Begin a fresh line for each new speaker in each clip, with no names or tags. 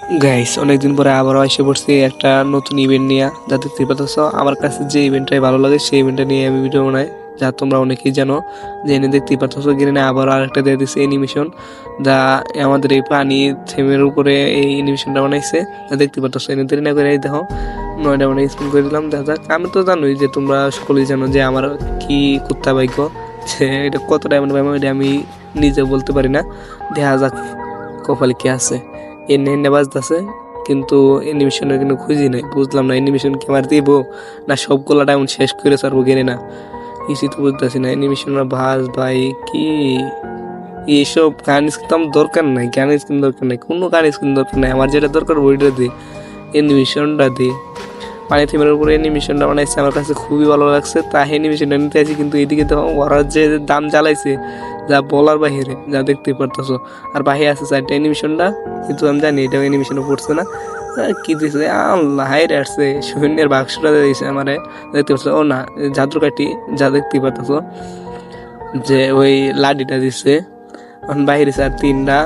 Guys অনেকদিন পরে আবারও এসে পড়ছি একটা নতুন ইভেন্ট নিয়ে, যা দেখতে পাচ্ছ আমার কাছে যে ইভেন্টটাই ভালো লাগে সেই ইভেন্টটা নিয়ে আমি ভিডিও বানাই, যা তোমরা অনেকেই জানো। যে এনে দেখতেই পাচ্ছ গ্রিনে আবারও আরেকটা দিয়ে দিচ্ছে অ্যানিমেশন, যা আমাদের এই প্রাণী থেমের উপরে এই অ্যানিমেশনটা বানাইছে, যা দেখতে পাচ্ছ। এনে দেরি না করে এই দেখো 9টা মানে স্পিন করে দিলাম। দেখা যাক, আমি তো জানোই যে তোমরা সকলেই জানো যে আমার কি কুত্তা ভাগ্য, যে এটা কত ডায়মন্ড পাইবো এটা আমি নিজে বলতে পারি না। দেখা যাক কপালে কি আছে। এনে এনে বাজতেছে কিন্তু অ্যানিমেশনের কিন্তু খুঁজি নাই, বুঝলাম না অ্যানিমেশন কি আমার দিব না সবগুলা ডায়মন্ড শেষ করে সারবো গেলে না, কিছুই তো বুঝতেছি না। অ্যানিমেশন ভাজ ভাই কি এইসব গান স্কিন দরকার নাই, গান স্কিন দরকার নাই, কোনো গান স্কিন দরকার নাই, আমার যেটা দরকার ওইটা দিই, অ্যানিমেশনটা দিই। পানি থিমের উপরে অ্যানিমেশনটা বানাইছে, আমার কাছে খুবই ভালো লাগছে, তাই অ্যানিমেশনটা নিতে আছি। কিন্তু এদিকে দেখো ওরা যে দাম জ্বালাইছে যা বলার বাহিরে, যা দেখতে পারতেছো। আর বাহিরে আছে চারটা অ্যানিমেশনটা, কিন্তু আমি জানি এটা অ্যানিমেশনে পড়ছে না। কি দিছে আল্লাহ, হাইরে আসছে সৈন্যের বাক্সটা দিয়েছে আমারে, দেখতে পাচ্ছ। ও না, জাদুর কাঠি, যা দেখতে পারতেছো যে ওই লাডিটা দিচ্ছে। বাহিরে আর 3টা।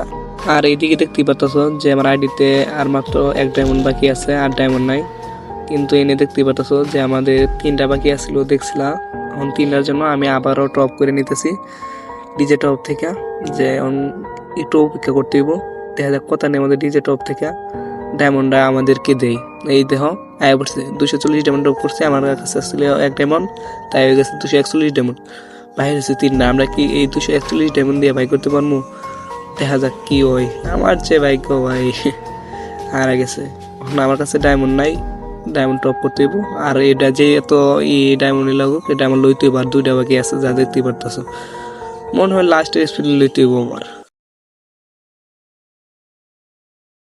আর এইদিকে দেখতে পারতেছো যে আমার আইডিতে আর মাত্র 1 ডায়মন্ড বাকি আছে, 8 ডায়মন্ড নাই। কিন্তু এনে দেখতে পাচ্ছ যে আমাদের 3টা বাকি আসছিল দেখছিলাম। এখন 3টার জন্য আমি আবারও টপ করে নিতেছি ডিজে টপ থেকে, যে একটু অপেক্ষা করতে হইব। দেখা যাক কথা নেই আমাদের ডিজে টপ থেকে ডায়মন্ডটা আমাদেরকে দেয়। এই দেখো আয় পড়ছে 240 ডায়মন্ড টপ করছে, আমার কাছে আসছিল 1 ডায়মন্ড, তাই হয়ে গেছে 241 ডায়মন্ড। বাইরে হচ্ছে 3টা, আমরা কি এই 241 ডায়মন্ড দিয়ে ভাই করতে পারবো? দেখা যাক কি হয়। আমার যে ভাগ্য ভাই হারা গেছে। এখন আমার কাছে ডায়মন্ড নাই, ডায়মন্ড টপ করতে হইব। আর এটা যে এত ডায়মন্ড লাগুক, এটা আমার লইতে হইব। আর 2টা বাকি আছে, যা দেখতে পারতেছো। মনে হয় লাস্টের স্পিড লইতে হইব আমার।